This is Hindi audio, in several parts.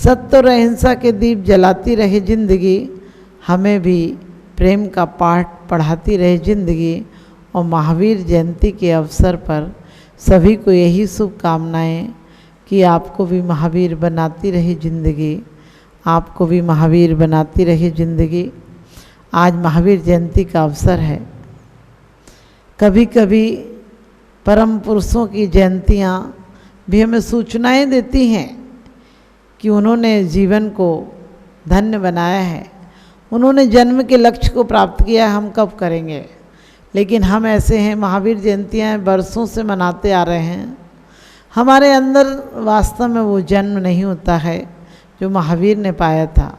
सत्य और अहिंसा के दीप जलाती रहे जिंदगी, हमें भी प्रेम का पाठ पढ़ाती रहे जिंदगी। और महावीर जयंती के अवसर पर सभी को यही शुभकामनाएं कि आपको भी महावीर बनाती रहे जिंदगी, आपको भी महावीर बनाती रहे जिंदगी। आज महावीर जयंती का अवसर है। कभी कभी परम पुरुषों की जयंतियाँ भी हमें सूचनाएं देती हैं कि उन्होंने जीवन को धन्य बनाया है, उन्होंने जन्म के लक्ष्य को प्राप्त किया, हम कब करेंगे। लेकिन हम ऐसे हैं, महावीर जयंतियाँ बरसों से मनाते आ रहे हैं, हमारे अंदर वास्तव में वो जन्म नहीं होता है जो महावीर ने पाया था।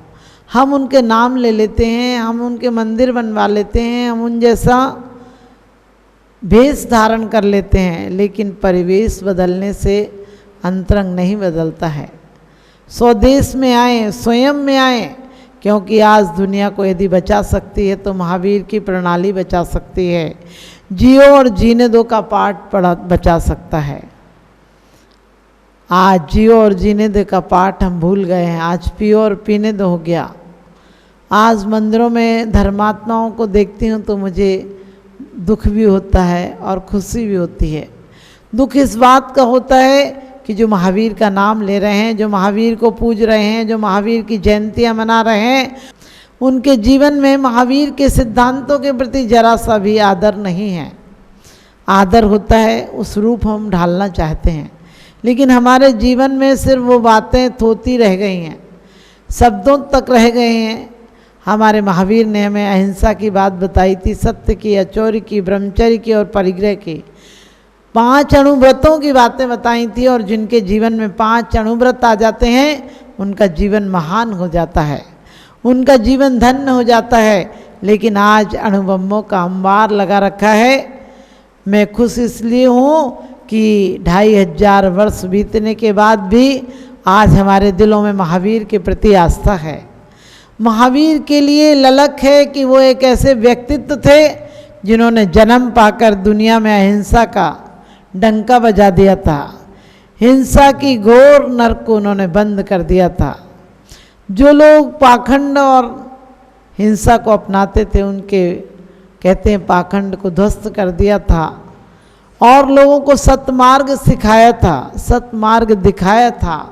हम उनके नाम ले लेते हैं, हम उनके मंदिर बनवा लेते हैं, हम उन जैसा भेष धारण कर लेते हैं, लेकिन परिवेश बदलने से अंतरंग नहीं बदलता है। स्वदेश में आए, स्वयं में आए, क्योंकि आज दुनिया को यदि बचा सकती है तो महावीर की प्रणाली बचा सकती है। जियो और जीने दो का पाठ बचा सकता है। आज जियो और जीने दो का पाठ हम भूल गए हैं, आज पियो और पीने दो हो गया। आज मंदिरों में धर्मात्माओं को देखती हूँ तो मुझे दुख भी होता है और खुशी भी होती है। दुख इस बात का होता है कि जो महावीर का नाम ले रहे हैं, जो महावीर को पूज रहे हैं, जो महावीर की जयंतियाँ मना रहे हैं, उनके जीवन में महावीर के सिद्धांतों के प्रति जरा सा भी आदर नहीं है। आदर होता है, उस रूप हम ढालना चाहते हैं, लेकिन हमारे जीवन में सिर्फ वो बातें थोती रह गई हैं, शब्दों तक रह गए हैं। हमारे महावीर ने हमें अहिंसा की बात बताई थी, सत्य की, अचौर्य की, ब्रह्मचर्य की और परिग्रह की, 5 अणुव्रतों की बातें बताई थी। और जिनके जीवन में 5 अणुव्रत आ जाते हैं उनका जीवन महान हो जाता है, उनका जीवन धन्य हो जाता है। लेकिन आज अणुबम्बों का अंबार लगा रखा है। मैं खुश इसलिए हूँ कि 2500 वर्ष बीतने के बाद भी आज हमारे दिलों में महावीर के प्रति आस्था है। महावीर के लिए ललक है कि वो एक ऐसे व्यक्तित्व थे जिन्होंने जन्म पाकर दुनिया में अहिंसा का डंका बजा दिया था। हिंसा की घोर नरक को उन्होंने बंद कर दिया था। जो लोग पाखंड और हिंसा को अपनाते थे उनके कहते हैं पाखंड को ध्वस्त कर दिया था और लोगों को सतमार्ग सिखाया था, सतमार्ग दिखाया था।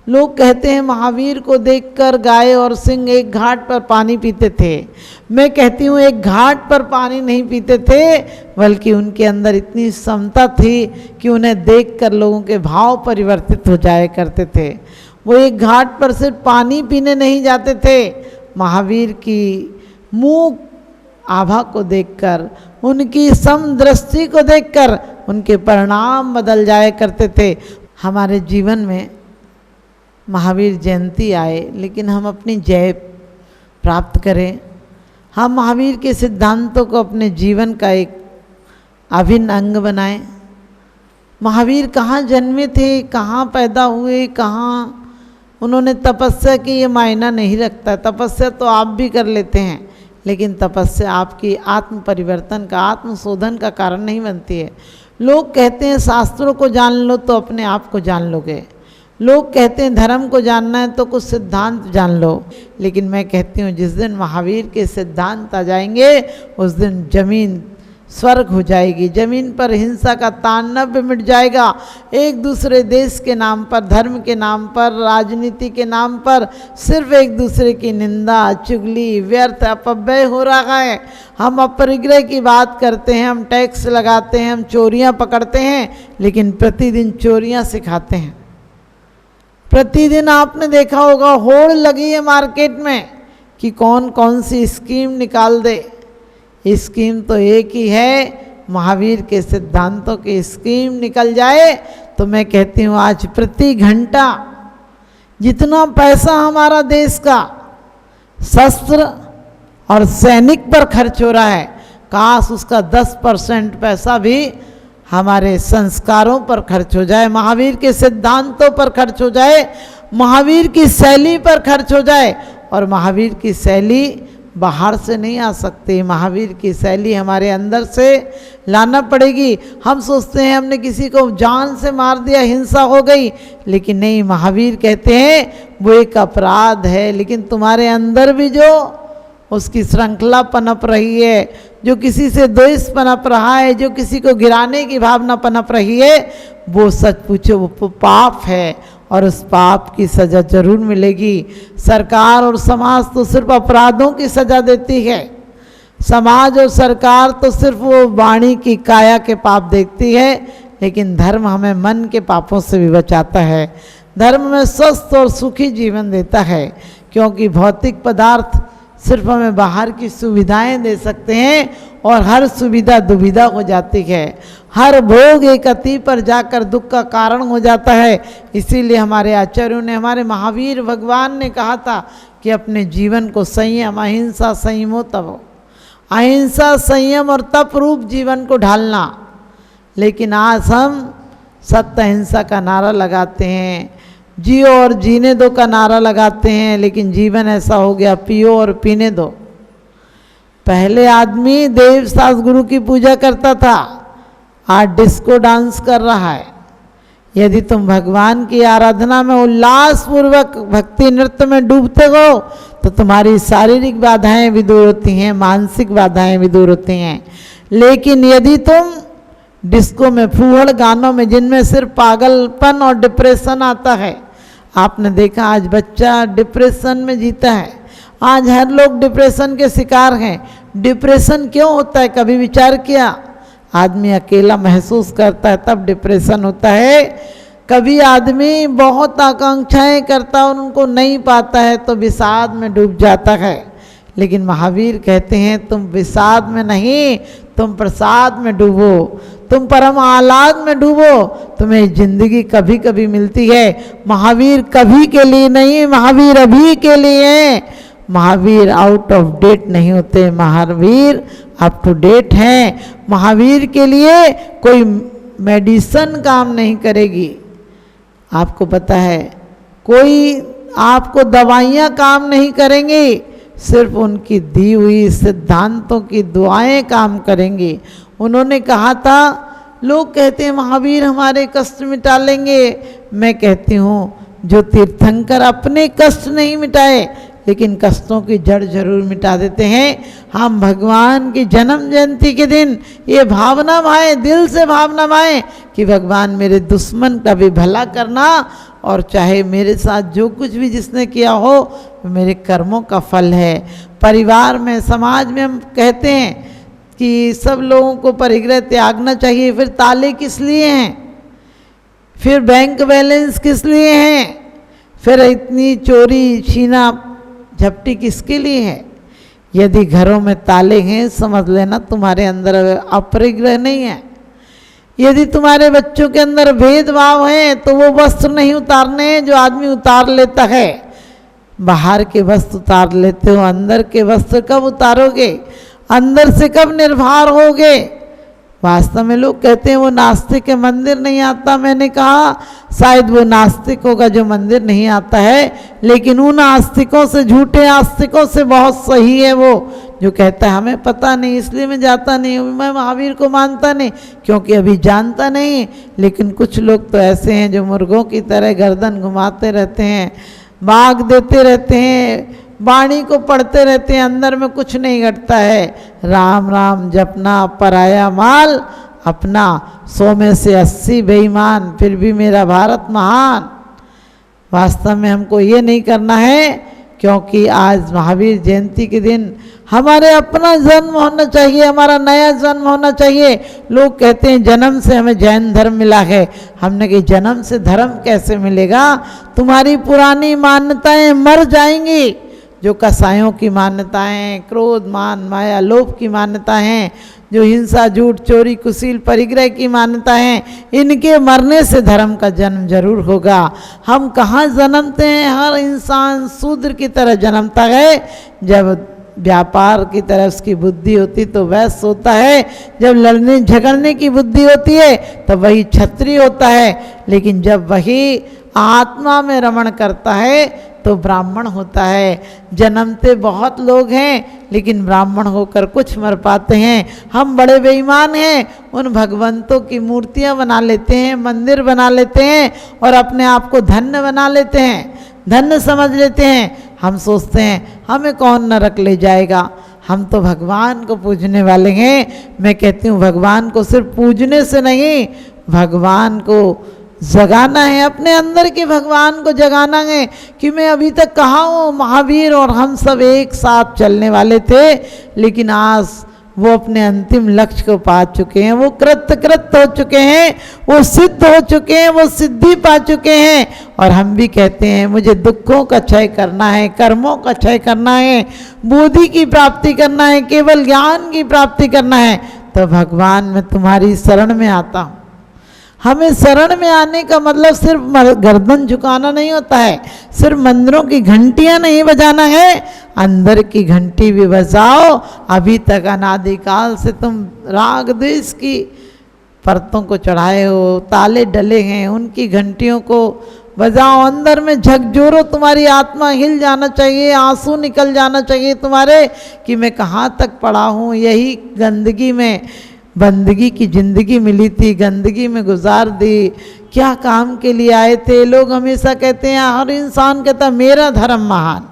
लोग कहते हैं महावीर को देखकर गाय और सिंह एक घाट पर पानी पीते थे। मैं कहती हूँ एक घाट पर पानी नहीं पीते थे, बल्कि उनके अंदर इतनी समता थी कि उन्हें देखकर लोगों के भाव परिवर्तित हो जाया करते थे। वो एक घाट पर सिर्फ पानी पीने नहीं जाते थे, महावीर की मुँह आभा को देखकर, उनकी समदृष्टि को देखकर उनके परिणाम बदल जाया करते थे। हमारे जीवन में महावीर जयंती आए, लेकिन हम अपनी जय प्राप्त करें। हम महावीर के सिद्धांतों को अपने जीवन का एक अभिन्न अंग बनाएं। महावीर कहाँ जन्मे थे, कहाँ पैदा हुए, कहाँ उन्होंने तपस्या की, ये मायना नहीं रखता। तपस्या तो आप भी कर लेते हैं, लेकिन तपस्या आपकी आत्म परिवर्तन का, आत्मशोधन का कारण नहीं बनती है। लोग कहते हैं शास्त्रों को जान लो तो अपने आप को जान लोगे। लोग कहते हैं धर्म को जानना है तो कुछ सिद्धांत जान लो, लेकिन मैं कहती हूँ जिस दिन महावीर के सिद्धांत आ जाएंगे उस दिन जमीन स्वर्ग हो जाएगी। जमीन पर हिंसा का तांडव मिट जाएगा। एक दूसरे देश के नाम पर, धर्म के नाम पर, राजनीति के नाम पर सिर्फ एक दूसरे की निंदा, चुगली, व्यर्थ अपव्यय हो रहा है। हम अपरिग्रह की बात करते हैं, हम टैक्स लगाते हैं, हम चोरियां पकड़ते हैं, लेकिन प्रतिदिन चोरियां सिखाते हैं। प्रतिदिन आपने देखा होगा होड़ लगी है मार्केट में कि कौन कौन सी स्कीम निकाल दे। स्कीम तो एक ही है, महावीर के सिद्धांतों की स्कीम निकल जाए तो मैं कहती हूँ आज प्रति घंटा जितना पैसा हमारा देश का शस्त्र और सैनिक पर खर्च हो रहा है, काश उसका 10% पैसा भी हमारे संस्कारों पर खर्च हो जाए, महावीर के सिद्धांतों पर खर्च हो जाए, महावीर की शैली पर खर्च हो जाए। और महावीर की शैली बाहर से नहीं आ सकते। महावीर की शैली हमारे अंदर से लाना पड़ेगी। हम सोचते हैं हमने किसी को जान से मार दिया, हिंसा हो गई, लेकिन नहीं, महावीर कहते हैं वो एक अपराध है, लेकिन तुम्हारे अंदर भी जो उसकी श्रृंखला पनप रही है, जो किसी से द्वेष पनप रहा है, जो किसी को गिराने की भावना पनप रही है, वो सच पूछो वो पाप है और उस पाप की सज़ा जरूर मिलेगी। सरकार और समाज तो सिर्फ अपराधों की सज़ा देती है। समाज और सरकार तो सिर्फ वो वाणी की काया के पाप देखती है, लेकिन धर्म हमें मन के पापों से भी बचाता है। धर्म में स्वस्थ और सुखी जीवन देता है, क्योंकि भौतिक पदार्थ सिर्फ हमें बाहर की सुविधाएं दे सकते हैं और हर सुविधा दुविधा हो जाती है। हर भोग एक अति पर जाकर दुख का कारण हो जाता है। इसीलिए हमारे आचार्यों ने, हमारे महावीर भगवान ने कहा था कि अपने जीवन को संयम, अहिंसा, संयमो तप, अहिंसा, संयम और तप रूप जीवन को ढालना। लेकिन आज हम सत्य अहिंसा का नारा लगाते हैं, जियो और जीने दो का नारा लगाते हैं, लेकिन जीवन ऐसा हो गया पियो और पीने दो। पहले आदमी देव सास गुरु की पूजा करता था, आज डिस्को डांस कर रहा है। यदि तुम भगवान की आराधना में उल्लासपूर्वक भक्ति नृत्य में डूबते हो तो तुम्हारी शारीरिक बाधाएं भी दूर होती हैं, मानसिक बाधाएं भी दूर होती हैं। लेकिन यदि तुम डिस्को में, फूहड़ गानों में, जिनमें सिर्फ पागलपन और डिप्रेशन आता है, आपने देखा आज बच्चा डिप्रेशन में जीता है, आज हर लोग डिप्रेशन के शिकार हैं। डिप्रेशन क्यों होता है, कभी विचार किया? आदमी अकेला महसूस करता है तब डिप्रेशन होता है। कभी आदमी बहुत आकांक्षाएं करता है और उनको नहीं पाता है तो विषाद में डूब जाता है। लेकिन महावीर कहते हैं तुम विषाद में नहीं, तुम प्रसाद में डूबो, तुम परम आह्लाद में डूबो। तुम्हें जिंदगी कभी कभी मिलती है। महावीर कभी के लिए नहीं, महावीर अभी के लिए। महावीर आउट ऑफ डेट नहीं होते, महावीर अप टू डेट हैं। महावीर के लिए कोई मेडिसिन काम नहीं करेगी। आपको पता है, कोई आपको दवाइयाँ काम नहीं करेंगी, सिर्फ उनकी दी हुई सिद्धांतों की दुआएं काम करेंगी। उन्होंने कहा था, लोग कहते हैं महावीर हमारे कष्ट मिटा लेंगे। मैं कहती हूँ जो तीर्थंकर अपने कष्ट नहीं मिटाए लेकिन कष्टों की जड़ जरूर मिटा देते हैं। हम भगवान की जन्म जयंती के दिन ये भावना भाए, दिल से भावना भाए कि भगवान मेरे दुश्मन का भी भला करना, और चाहे मेरे साथ जो कुछ भी जिसने किया हो मेरे कर्मों का फल है। परिवार में, समाज में हम कहते हैं कि सब लोगों को परिग्रह त्यागना चाहिए। फिर ताले किस लिए हैं? फिर बैंक बैलेंस किस लिए हैं? फिर इतनी चोरी छीना झपटी किसके लिए है? यदि घरों में ताले हैं समझ लेना तुम्हारे अंदर अपरिग्रह नहीं है। यदि तुम्हारे बच्चों के अंदर भेदभाव है तो वो वस्त्र नहीं उतारने हैं जो आदमी उतार लेता है। बाहर के वस्त्र उतार लेते हो, अंदर के वस्त्र कब उतारोगे? अंदर से कब निर्भर होगे? वास्तव में लोग कहते हैं वो नास्तिक के मंदिर नहीं आता। मैंने कहा शायद वो नास्तिक होगा जो मंदिर नहीं आता है, लेकिन उन आस्तिकों से, झूठे आस्तिकों से बहुत सही है वो जो कहता है हमें पता नहीं इसलिए मैं जाता नहीं हूँ, मैं महावीर को मानता नहीं क्योंकि अभी जानता नहीं। लेकिन कुछ लोग तो ऐसे हैं जो मुर्गों की तरह गर्दन घुमाते रहते हैं, भाग देते रहते हैं, वाणी को पढ़ते रहते हैं, अंदर में कुछ नहीं घटता है। राम राम जपना पराया माल अपना, 100 में से 80 बेईमान, फिर भी मेरा भारत महान। वास्तव में हमको ये नहीं करना है, क्योंकि आज महावीर जयंती के दिन हमारे अपना जन्म होना चाहिए, हमारा नया जन्म होना चाहिए। लोग कहते हैं जन्म से हमें जैन धर्म मिला है। हमने कहा जन्म से धर्म कैसे मिलेगा? तुम्हारी पुरानी मान्यताएं मर जाएंगी। जो कसायों की मान्यताएं, क्रोध, मान, माया, लोभ की मान्यताएं हैं, जो हिंसा, झूठ, चोरी, कुशील, परिग्रह की मान्यता है, इनके मरने से धर्म का जन्म जरूर होगा। हम कहाँ जन्मते हैं? हर इंसान शूद्र की तरह जन्मता है। जब व्यापार की तरह उसकी बुद्धि होती तो वैश्य होता है, जब लड़ने झगड़ने की बुद्धि होती है तो वही क्षत्रिय होता है। लेकिन जब वही आत्मा में रमण करता है तो ब्राह्मण होता है। जन्मते बहुत लोग हैं लेकिन ब्राह्मण होकर कुछ मर पाते हैं। हम बड़े बेईमान हैं, उन भगवंतों की मूर्तियां बना लेते हैं, मंदिर बना लेते हैं और अपने आप को धन्य बना लेते हैं, धन्य समझ लेते हैं। हम सोचते हैं हमें कौन नरक ले जाएगा, हम तो भगवान को पूजने वाले हैं। मैं कहती हूँ भगवान को सिर्फ पूजने से नहीं, भगवान को जगाना है, अपने अंदर के भगवान को जगाना है। कि मैं अभी तक कहाँ हूँ, महावीर और हम सब एक साथ चलने वाले थे, लेकिन आज वो अपने अंतिम लक्ष्य को पा चुके हैं, वो कृत हो चुके हैं, वो सिद्ध हो चुके हैं, वो सिद्धि पा चुके हैं। और हम भी कहते हैं मुझे दुखों का क्षय करना है, कर्मों का क्षय करना है, बुद्धि की प्राप्ति करना है, केवल ज्ञान की प्राप्ति करना है। तो भगवान मैं तुम्हारी शरण में आता हूँ। हमें शरण में आने का मतलब सिर्फ गर्दन झुकाना नहीं होता है, सिर्फ मंदिरों की घंटियां नहीं बजाना है, अंदर की घंटी भी बजाओ। अभी तक अनादिकाल से तुम राग द्वेष की परतों को चढ़ाए हो, ताले डले हैं, उनकी घंटियों को बजाओ, अंदर में झकझोरो, तुम्हारी आत्मा हिल जाना चाहिए, आंसू निकल जाना चाहिए तुम्हारे कि मैं कहाँ तक पड़ा हूँ, यही गंदगी में बंदगी की ज़िंदगी मिली थी, गंदगी में गुजार दी, क्या काम के लिए आए थे। लोग हमेशा कहते हैं, हर इंसान कहता है मेरा धर्म महान।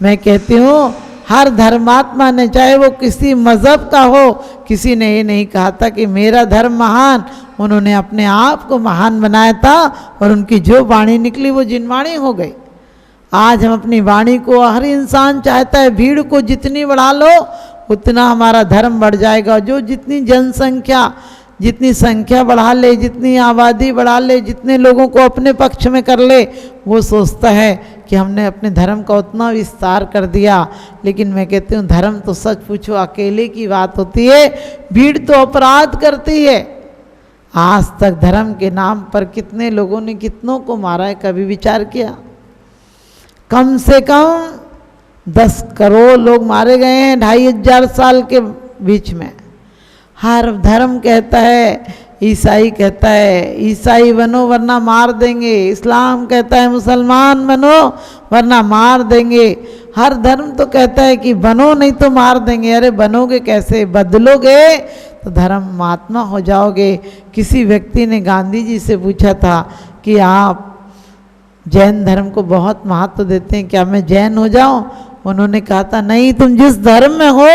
मैं कहती हूँ हर धर्मात्मा ने, चाहे वो किसी मज़हब का हो, किसी ने ये नहीं कहा था कि मेरा धर्म महान। उन्होंने अपने आप को महान बनाया था और उनकी जो वाणी निकली वो जिनवाणी हो गई। आज हम अपनी वाणी को, हर इंसान चाहता है भीड़ को जितनी बढ़ा लो उतना हमारा धर्म बढ़ जाएगा। जो जितनी जनसंख्या, जितनी संख्या बढ़ा ले, जितनी आबादी बढ़ा ले, जितने लोगों को अपने पक्ष में कर ले, वो सोचता है कि हमने अपने धर्म का उतना विस्तार कर दिया। लेकिन मैं कहती हूँ धर्म तो सच पूछो अकेले की बात होती है, भीड़ तो अपराध करती है। आज तक धर्म के नाम पर कितने लोगों ने कितनों को मारा है, कभी विचार किया? कम से कम 10 करोड़ लोग मारे गए हैं 2500 साल के बीच में। हर धर्म कहता है, ईसाई कहता है ईसाई बनो वरना मार देंगे, इस्लाम कहता है मुसलमान बनो वरना मार देंगे। हर धर्म तो कहता है कि बनो नहीं तो मार देंगे। अरे बनोगे कैसे? बदलोगे तो धर्म महात्मा हो जाओगे। किसी व्यक्ति ने गांधी जी से पूछा था कि आप जैन धर्म को बहुत महत्व देते हैं, क्या मैं जैन हो जाऊं? उन्होंने कहा था नहीं, तुम जिस धर्म में हो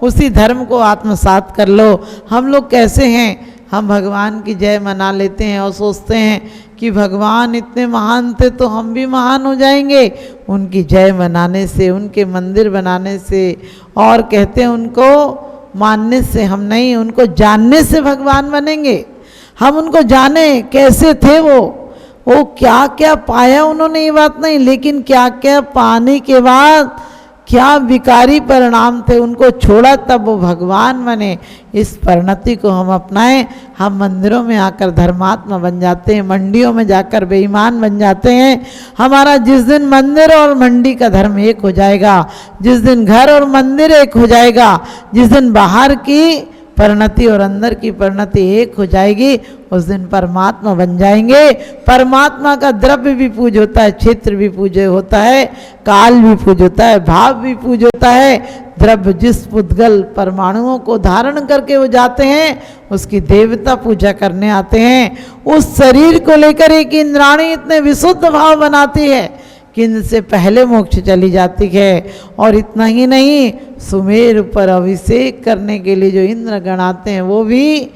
उसी धर्म को आत्मसात कर लो। हम लोग कैसे हैं, हम भगवान की जय मना लेते हैं और सोचते हैं कि भगवान इतने महान थे तो हम भी महान हो जाएंगे उनकी जय मनाने से, उनके मंदिर बनाने से। और कहते हैं उनको मानने से हम नहीं, उनको जानने से भगवान बनेंगे। हम उनको जाने कैसे थे, वो क्या क्या पाया उन्होंने, ये बात नहीं, लेकिन क्या क्या पाने के बाद क्या विकारी परिणाम थे, उनको छोड़ा तब वो भगवान बने। इस परिणति को हम अपनाएं। हम मंदिरों में आकर धर्मात्मा बन जाते हैं, मंडियों में जाकर बेईमान बन जाते हैं। हमारा जिस दिन मंदिर और मंडी का धर्म एक हो जाएगा, जिस दिन घर और मंदिर एक हो जाएगा, जिस दिन बाहर की परिणति और अंदर की परिणति एक हो जाएगी, उस दिन परमात्मा बन जाएंगे। परमात्मा का द्रव्य भी पूज होता है, क्षेत्र भी पूज्य होता है, काल भी पूज होता है, भाव भी पूज होता है। द्रव्य जिस पुद्गल परमाणुओं को धारण करके वो जाते हैं उसकी देवता पूजा करने आते हैं। उस शरीर को लेकर एक इंद्राणी इतने विशुद्ध भाव बनाती है कि इनसे पहले मोक्ष चली जाती है। और इतना ही नहीं, सुमेर पर अभिषेक करने के लिए जो इंद्रगण आते हैं वो भी,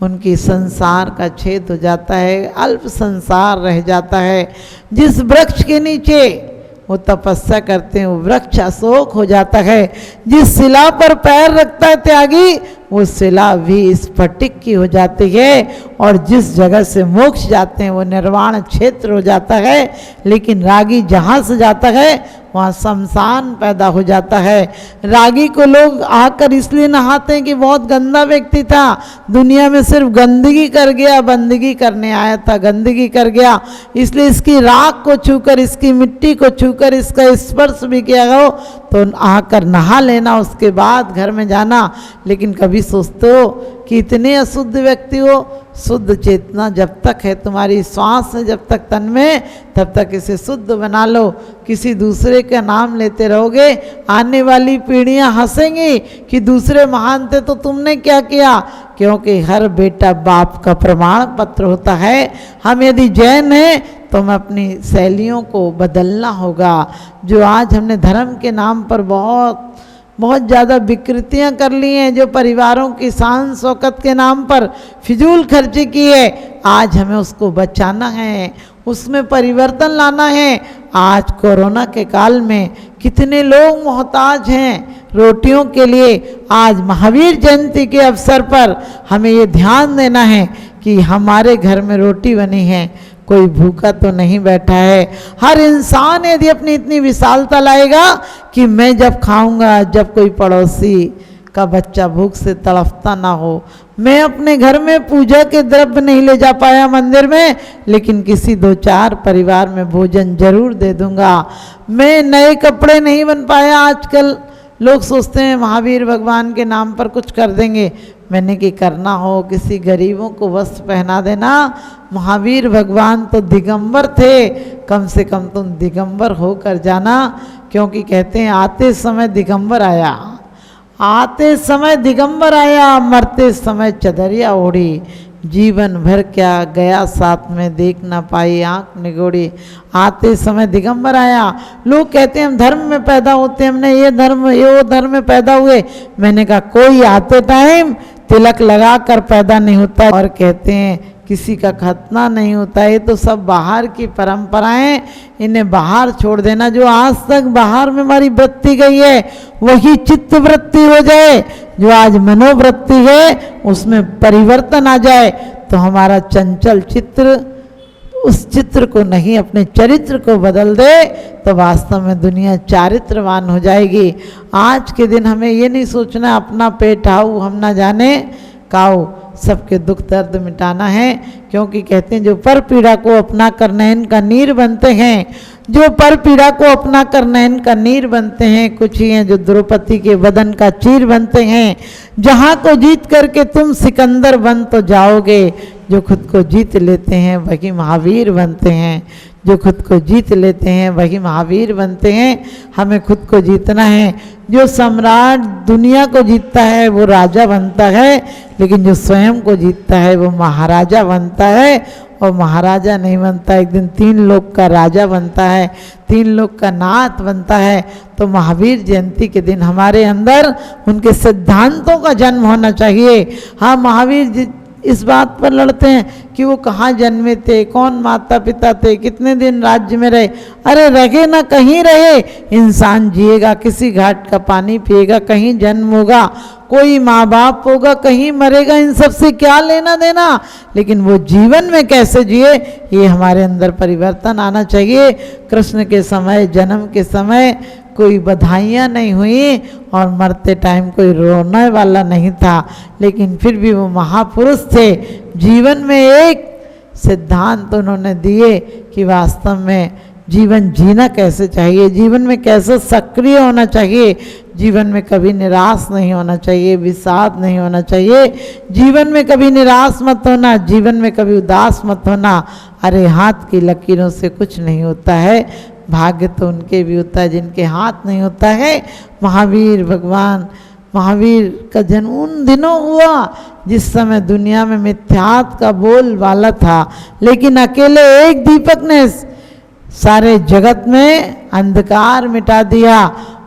उनकी संसार का छेद हो जाता है, अल्प संसार रह जाता है। जिस वृक्ष के नीचे वो तपस्या करते हैं वो वृक्ष अशोक हो जाता है। जिस शिला पर पैर रखता है त्यागी, वो शिला भी स्फटिक की हो जाती है। और जिस जगह से मोक्ष जाते हैं वो निर्वाण क्षेत्र हो जाता है। लेकिन रागी जहाँ से जाता है वहाँ शमशान पैदा हो जाता है। रागी को लोग आकर इसलिए नहाते हैं कि बहुत गंदा व्यक्ति था, दुनिया में सिर्फ गंदगी कर गया, बंदगी करने आया था, गंदगी कर गया, इसलिए इसकी राख को छूकर, इसकी मिट्टी को छूकर, इसका स्पर्श भी किया हो तो आकर नहा लेना, उसके बाद घर में जाना। लेकिन कभी सोचते हो कि इतने अशुद्ध व्यक्ति हो शुद्ध चेतना जब तक है, तुम्हारी श्वास है जब तक तन में, तब तक इसे शुद्ध बना लो। किसी दूसरे का नाम लेते रहोगे, आने वाली पीढ़ियां हंसेंगी कि दूसरे महान थे तो तुमने क्या किया, क्योंकि हर बेटा बाप का प्रमाण पत्र होता है। हम यदि जैन हैं तो हमें अपनी शैलियों को बदलना होगा। जो आज हमने धर्म के नाम पर बहुत ज़्यादा विकृतियां कर ली हैं, जो परिवारों की शान शौकत के नाम पर फिजूल खर्ची की है, आज हमें उसको बचाना है, उसमें परिवर्तन लाना है। आज कोरोना के काल में कितने लोग मोहताज हैं रोटियों के लिए। आज महावीर जयंती के अवसर पर हमें ये ध्यान देना है कि हमारे घर में रोटी बनी है, कोई भूखा तो नहीं बैठा है। हर इंसान यदि अपनी इतनी विशालता लाएगा कि मैं जब खाऊंगा, जब कोई पड़ोसी का बच्चा भूख से तड़फता ना हो। मैं अपने घर में पूजा के द्रव्य नहीं ले जा पाया मंदिर में, लेकिन किसी 2-4 परिवार में भोजन जरूर दे दूंगा। मैं नए कपड़े नहीं बन पाया, आजकल लोग सोचते हैं महावीर भगवान के नाम पर कुछ कर देंगे। मैंने कि करना हो किसी गरीबों को वस्त्र पहना देना। महावीर भगवान तो दिगंबर थे, कम से कम तुम दिगंबर होकर जाना, क्योंकि कहते हैं आते समय दिगंबर आया, आते समय दिगंबर आया, मरते समय चदरिया ओढ़ी। जीवन भर क्या गया साथ में, देख ना पाई आंख निगोड़ी। आते समय दिगंबर आया। लोग कहते हैं हम धर्म में पैदा होते हैं, हमने ये धर्म ये वो धर्म में पैदा हुए। मैंने कहा कोई आते टाइम तिलक लगा कर पैदा नहीं होता, और कहते हैं किसी का खतना नहीं होता। ये तो सब बाहर की परंपराएं, इन्हें बाहर छोड़ देना। जो आज तक बाहर में हमारी वृत्ति गई है वही चित्त वृत्ति हो जाए। जो आज मनोवृत्ति है उसमें परिवर्तन आ जाए, तो हमारा चंचल चित्र उस चित्र को नहीं अपने चरित्र को बदल दे, तो वास्तव में दुनिया चारित्रवान हो जाएगी। आज के दिन हमें ये नहीं सोचना अपना पेट आओ हम ना जाने काओ, सबके दुख दर्द मिटाना है। क्योंकि कहते हैं जो पर पीड़ा को अपना कर नयन का नीर बनते हैं, जो पर पीड़ा को अपना कर नयन का नीर बनते हैं, कुछ ही हैं जो द्रौपदी के बदन का चीर बनते हैं। जहाँ को जीत करके तुम सिकंदर बन तो जाओगे, जो खुद को जीत लेते हैं वही महावीर बनते हैं। जो खुद को जीत लेते हैं वही महावीर बनते हैं। हमें खुद को जीतना है। जो सम्राट दुनिया को जीतता है वो राजा बनता है, लेकिन जो स्वयं को जीतता है वो महाराजा बनता है। और महाराजा नहीं बनता, एक दिन 3 लोक का राजा बनता है, 3 लोक का नाथ बनता है। तो महावीर जयंती के दिन हमारे अंदर उनके सिद्धांतों का जन्म होना चाहिए। हाँ, महावीर जी इस बात पर लड़ते हैं कि वो कहाँ जन्मे थे, कौन माता पिता थे, कितने दिन राज्य में रहे। अरे रहे ना कहीं रहे, इंसान जिएगा, किसी घाट का पानी पिएगा, कहीं जन्म होगा, कोई माँ बाप होगा, कहीं मरेगा, इन सब से क्या लेना देना। लेकिन वो जीवन में कैसे जिए, ये हमारे अंदर परिवर्तन आना चाहिए। कृष्ण के समय, जन्म के समय कोई बधाइयाँ नहीं हुई और मरते टाइम कोई रोने वाला नहीं था, लेकिन फिर भी वो महापुरुष थे। जीवन में एक सिद्धांत उन्होंने दिए कि वास्तव में जीवन जीना कैसे चाहिए, जीवन में कैसे सक्रिय होना चाहिए। जीवन में कभी निराश नहीं होना चाहिए, विषाद नहीं होना चाहिए। जीवन में कभी निराश मत होना, जीवन में कभी उदास मत होना। अरे हाथ की लकीरों से कुछ नहीं होता है, भाग्य तो उनके भी होता है जिनके हाथ नहीं होता है। महावीर भगवान, महावीर का जन्म उन दिनों हुआ जिस समय दुनिया में मिथ्यात्व का बोल वाला था, लेकिन अकेले एक दीपक ने सारे जगत में अंधकार मिटा दिया।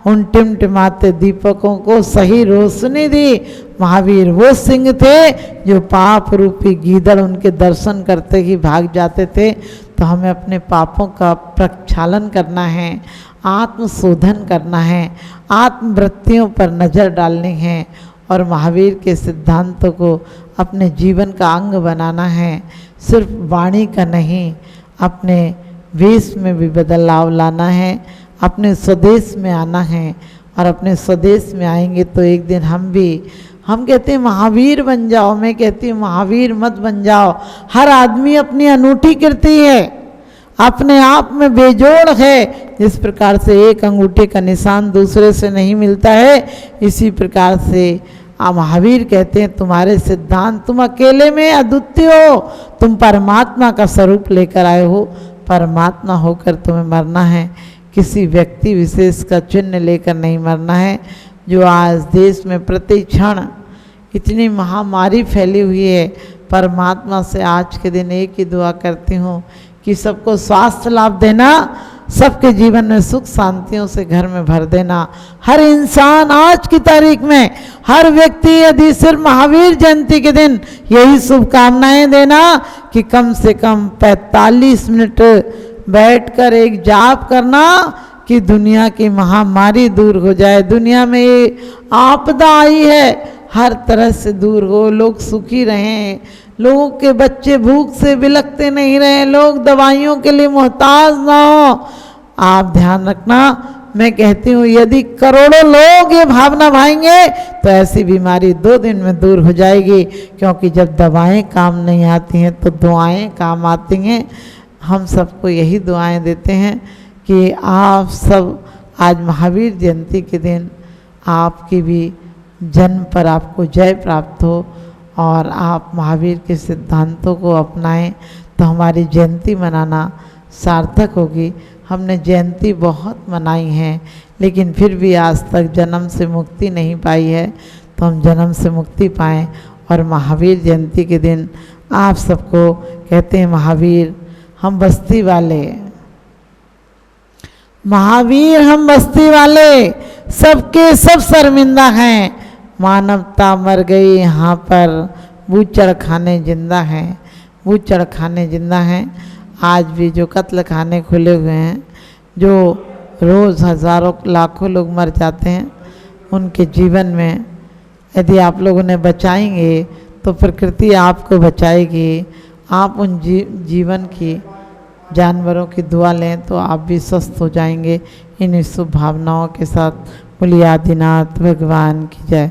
उन टिमटिमाते दीपकों को सही रोशनी दी। महावीर वो सिंह थे जो पाप रूपी गीदड़ उनके दर्शन करते ही भाग जाते थे। तो हमें अपने पापों का प्रक्षालन करना है, आत्मशोधन करना है, आत्मवृत्तियों पर नज़र डालनी है और महावीर के सिद्धांतों को अपने जीवन का अंग बनाना है। सिर्फ वाणी का नहीं, अपने वेश में भी बदलाव लाना है, अपने स्वदेश में आना है। और अपने स्वदेश में आएंगे तो एक दिन हम कहते हैं महावीर बन जाओ, मैं कहती हूँ महावीर मत बन जाओ। हर आदमी अपनी अनूठी कृति है, अपने आप में बेजोड़ है। जिस प्रकार से एक अंगूठे का निशान दूसरे से नहीं मिलता है, इसी प्रकार से महावीर कहते हैं तुम्हारे सिद्धांत, तुम अकेले में अद्वितीय हो, तुम परमात्मा का स्वरूप लेकर आए हो, परमात्मा होकर तुम्हें मरना है, किसी व्यक्ति विशेष का चिन्ह लेकर नहीं मरना है। जो आज देश में प्रति क्षण इतनी महामारी फैली हुई है, परमात्मा से आज के दिन एक ही दुआ करती हूँ कि सबको स्वास्थ्य लाभ देना, सबके जीवन में सुख शांतियों से घर में भर देना। हर इंसान आज की तारीख में, हर व्यक्ति यदि सिर्फ महावीर जयंती के दिन यही शुभकामनाएं देना कि कम से कम 45 मिनट बैठकर एक जाप करना कि दुनिया की महामारी दूर हो जाए। दुनिया में ये आपदा आई है, हर तरह से दूर हो, लोग सुखी रहें, लोगों के बच्चे भूख से बिलखते नहीं रहें, लोग दवाइयों के लिए मोहताज ना हो। आप ध्यान रखना, मैं कहती हूँ यदि करोड़ों लोग ये भावना भाएंगे तो ऐसी बीमारी 2 दिन में दूर हो जाएगी, क्योंकि जब दवाएं काम नहीं आती हैं तो दुआएं काम आती हैं। हम सबको यही दुआएं देते हैं कि आप सब आज महावीर जयंती के दिन आपकी भी जन्म पर आपको जय प्राप्त हो और आप महावीर के सिद्धांतों को अपनाएं तो हमारी जयंती मनाना सार्थक होगी। हमने जयंती बहुत मनाई हैं, लेकिन फिर भी आज तक जन्म से मुक्ति नहीं पाई है, तो हम जन्म से मुक्ति पाएं। और महावीर जयंती के दिन आप सबको कहते हैं महावीर हम बस्ती वाले, महावीर हम बस्ती वाले, सबके सब शर्मिंदा हैं, मानवता मर गई यहाँ पर, बूचड़ खाने जिंदा हैं, बूचड़ खाने जिंदा हैं। आज भी जो कत्ल खाने खुले हुए हैं, जो रोज़ हज़ारों लाखों लोग मर जाते हैं, उनके जीवन में यदि आप लोग उन्हें बचाएंगे तो प्रकृति आपको बचाएगी। आप उन जीवन की जानवरों की दुआ लें तो आप भी स्वस्थ हो जाएंगे। इन शुभ भावनाओं के साथ बोलिए आदिनाथ भगवान की जय।